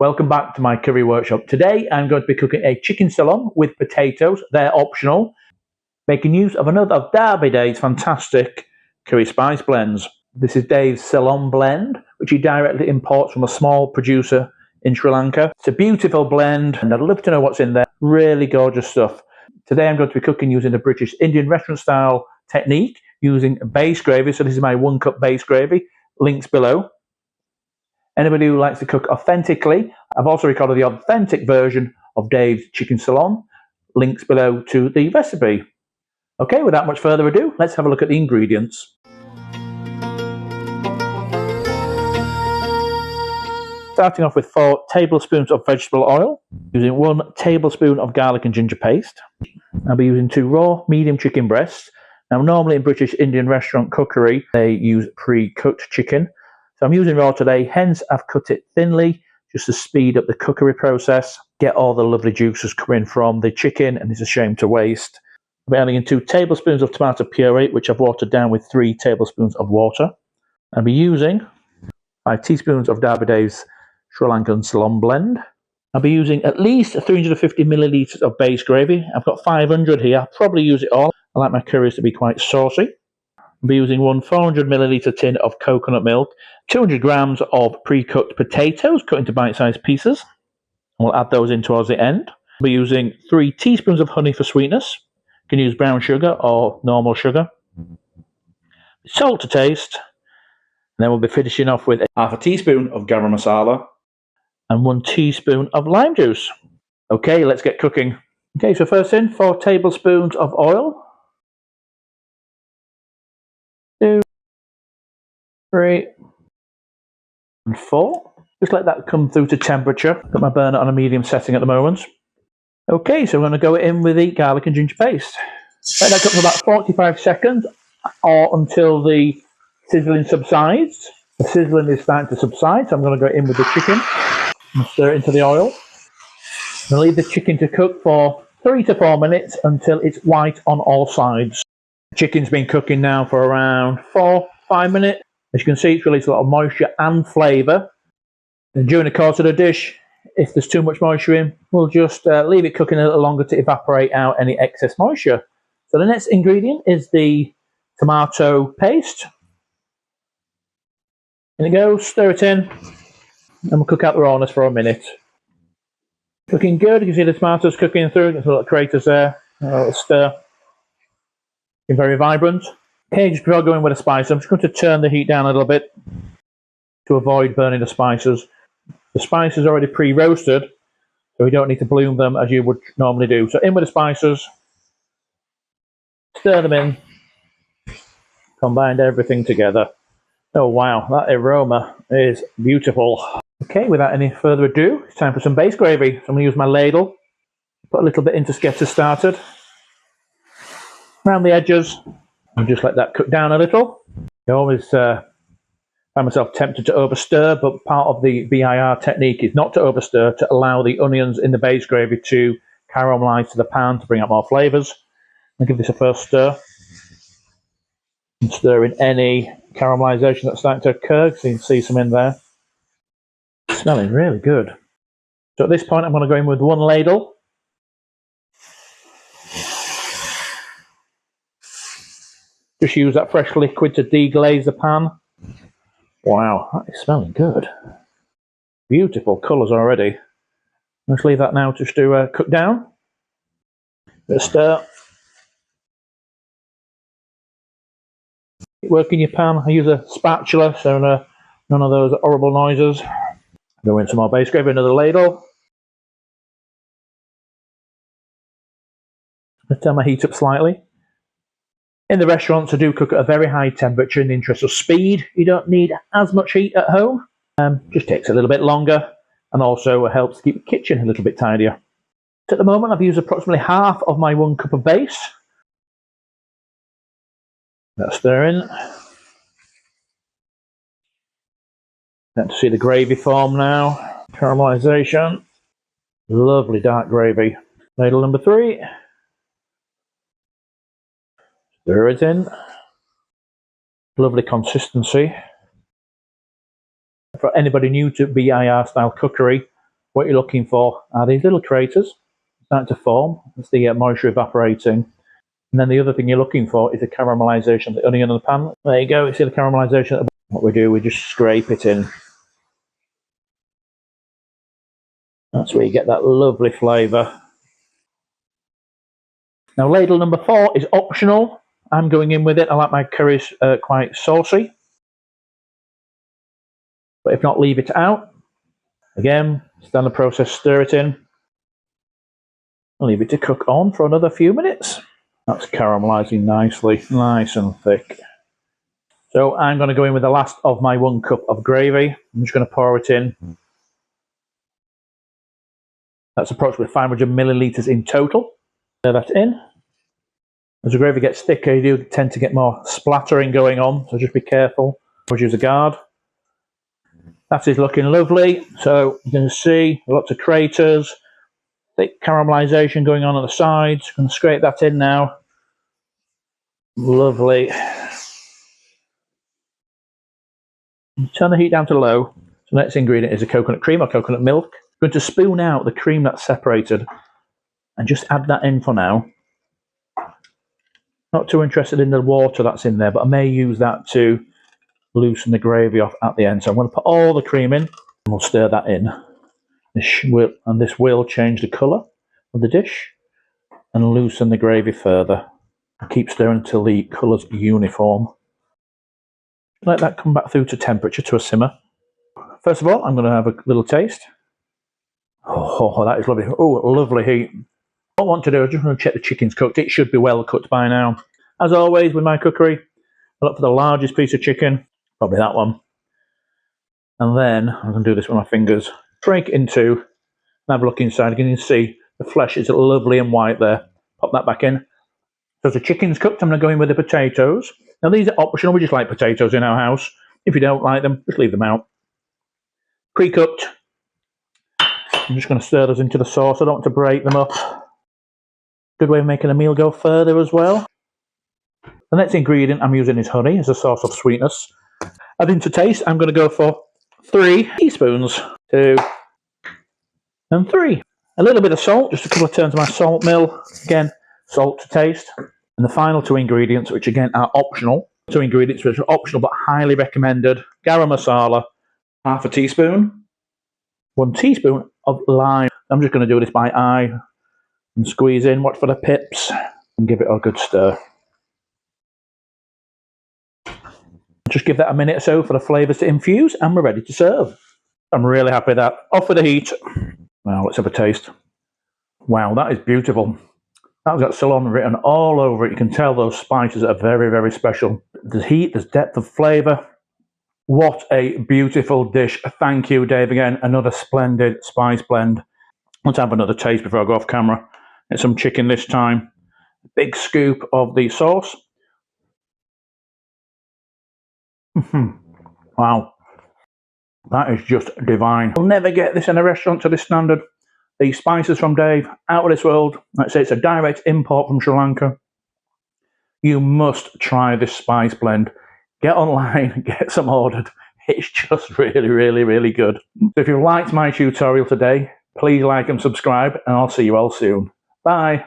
Welcome back to my curry workshop. Today I'm going to be cooking a chicken Ceylon with potatoes. They're optional. Making use of another of Derbydav's fantastic curry spice blends. This is Dave's Ceylon blend, which he directly imports from a small producer in Sri Lanka. It's a beautiful blend and I'd love to know what's in there. Really gorgeous stuff. Today I'm going to be cooking using a British Indian restaurant style technique using base gravy. So this is my 1 cup base gravy. Links below. Anybody who likes to cook authentically, I've also recorded the authentic version of Dave's Chicken Ceylon. Links below to the recipe. Okay, without much further ado, let's have a look at the ingredients. Starting off with 4 tablespoons of vegetable oil, using 1 tablespoon of garlic and ginger paste. I'll be using 2 raw medium chicken breasts. Now normally in British Indian restaurant cookery, they use pre-cooked chicken. So I'm using raw today, hence I've cut it thinly just to speed up the cookery process, get all the lovely juices coming from the chicken, and it's a shame to waste. I'll be adding in 2 tablespoons of tomato puree, which I've watered down with 3 tablespoons of water. I'll be using 5 teaspoons of Derbydav's Sri Lankan Ceylon blend. I'll be using at least 350 millilitres of base gravy. I've got 500 here, I'll probably use it all. I like my curries to be quite saucy. I'll be using 1 400 millilitre tin of coconut milk, 200 grams of pre-cooked potatoes cut into bite-sized pieces. We'll add those in towards the end. I'll be using 3 teaspoons of honey for sweetness. You can use brown sugar or normal sugar. Salt to taste. And then we'll be finishing off with half a teaspoon of garam masala and 1 teaspoon of lime juice. Okay, let's get cooking. Okay, so first in, 4 tablespoons of oil. 2, 3, and 4. Just let that come through to temperature. Got my burner on a medium setting at the moment. Okay, so we're going to go in with the garlic and ginger paste. Let that cook for about 45 seconds or until the sizzling subsides. The sizzling is starting to subside, so I'm going to go in with the chicken and stir it into the oil. And leave the chicken to cook for 3 to 4 minutes until it's white on all sides. The chicken's been cooking now for around 4-5 minutes. As you can see, it's released a lot of moisture and flavour. And during the course of the dish, if there's too much moisture in, we'll just leave it cooking a little longer to evaporate out any excess moisture. So the next ingredient is the tomato paste. In it goes, stir it in, and we'll cook out the rawness for a minute. Cooking good, you can see the tomatoes cooking through, there's a little craters there, a little stir. Looking very vibrant. Okay, just before going with the spices, I'm just going to turn the heat down a little bit to avoid burning the spices. The spices are already pre-roasted, so we don't need to bloom them as you would normally do. So in with the spices, stir them in, combine everything together. Oh wow, that aroma is beautiful. Okay, without any further ado, it's time for some base gravy. So I'm going to use my ladle, put a little bit in to get us started. Around the edges, and just let that cook down a little. I always find myself tempted to overstir, but part of the BIR technique is not to overstir, to allow the onions in the base gravy to caramelize to the pan to bring out more flavours. I'll give this a first stir. And stir in any caramelization that's starting to occur, so you can see some in there. Smelling really good. So at this point, I'm going to go in with 1 ladle. Just use that fresh liquid to deglaze the pan. Wow, that is smelling good. Beautiful colours already. Let's leave that now just to cook down. Bit of stir. Keep working your pan. I use a spatula, so none of those horrible noises. Go in some more base gravy, another ladle. Let's turn my heat up slightly. In the restaurants, I do cook at a very high temperature in the interest of speed. You don't need as much heat at home. Just takes a little bit longer and also helps keep the kitchen a little bit tidier. So at the moment, I've used approximately half of my 1 cup of base. Let's stir in. Get to see the gravy form now. Caramelization. Lovely dark gravy. Ladle number 3. Stir it in. Lovely consistency. For anybody new to BIR style cookery, what you're looking for are these little craters starting to form. That's the moisture evaporating. And then the other thing you're looking for is the caramelisation of the onion in the pan. There you go, you see the caramelisation. What we do, we just scrape it in. That's where you get that lovely flavour. Now ladle number 4 is optional. I'm going in with it. I like my curries quite saucy. But if not, leave it out. Again, standard process, stir it in. I'll leave it to cook on for another few minutes. That's caramelising nicely, nice and thick. So I'm going to go in with the last of my 1 cup of gravy. I'm just going to pour it in. That's approximately 500 millilitres in total. Stir that in. As the gravy gets thicker, you do tend to get more splattering going on, so just be careful. Always use a guard. That is looking lovely. So you can see lots of craters, thick caramelisation going on the sides. I'm going to scrape that in now. Lovely. Turn the heat down to low. So the next ingredient is a coconut cream or coconut milk. I'm going to spoon out the cream that's separated and just add that in for now. Not too interested in the water that's in there, but I may use that to loosen the gravy off at the end. So I'm going to put all the cream in and we'll stir that in. This will change the colour of the dish and loosen the gravy further. Keep stirring until the colour's uniform. Let that come back through to temperature, to a simmer. First of all, I'm going to have a little taste. Oh, that is lovely. Oh, lovely heat. What I want to do is just want to check the chicken's cooked. It should be well cooked by now. As always with my cookery, I look for the largest piece of chicken, probably that one. And then I'm going to do this with my fingers. Break it in two and have a look inside. You can see the flesh is lovely and white there. Pop that back in. So as the chicken's cooked, I'm going to go in with the potatoes. Now these are optional. We just like potatoes in our house. If you don't like them, just leave them out. Pre-cooked. I'm just going to stir those into the sauce. I don't want to break them up. Good way of making a meal go further as well. The next ingredient I'm using is honey as a source of sweetness. Adding to taste, I'm going to go for 3 teaspoons. 2 and 3. A little bit of salt, just a couple of turns of my salt mill. Again, salt to taste. And the final 2 ingredients, which again are optional. 2 ingredients which are optional but highly recommended. Garam masala, half a teaspoon. 1 teaspoon of lime. I'm just going to do this by eye and squeeze in, watch for the pips, and give it a good stir. Just give that a minute or so for the flavours to infuse, and we're ready to serve. I'm really happy with that. Off with the heat. Now let's have a taste. Wow, that is beautiful. That's got Ceylon written all over it. You can tell those spices are very, very special. There's heat, there's depth of flavour. What a beautiful dish. Thank you, Dave, again. Another splendid spice blend. Let's have another taste before I go off camera. It's some chicken this time. Big scoop of the sauce. Wow. That is just divine. You'll never get this in a restaurant to this standard. The spices from Dave, out of this world. Like I say, it's a direct import from Sri Lanka. You must try this spice blend. Get online, get some ordered. It's just really, really, really good. So if you liked my tutorial today, please like and subscribe, and I'll see you all soon. Bye.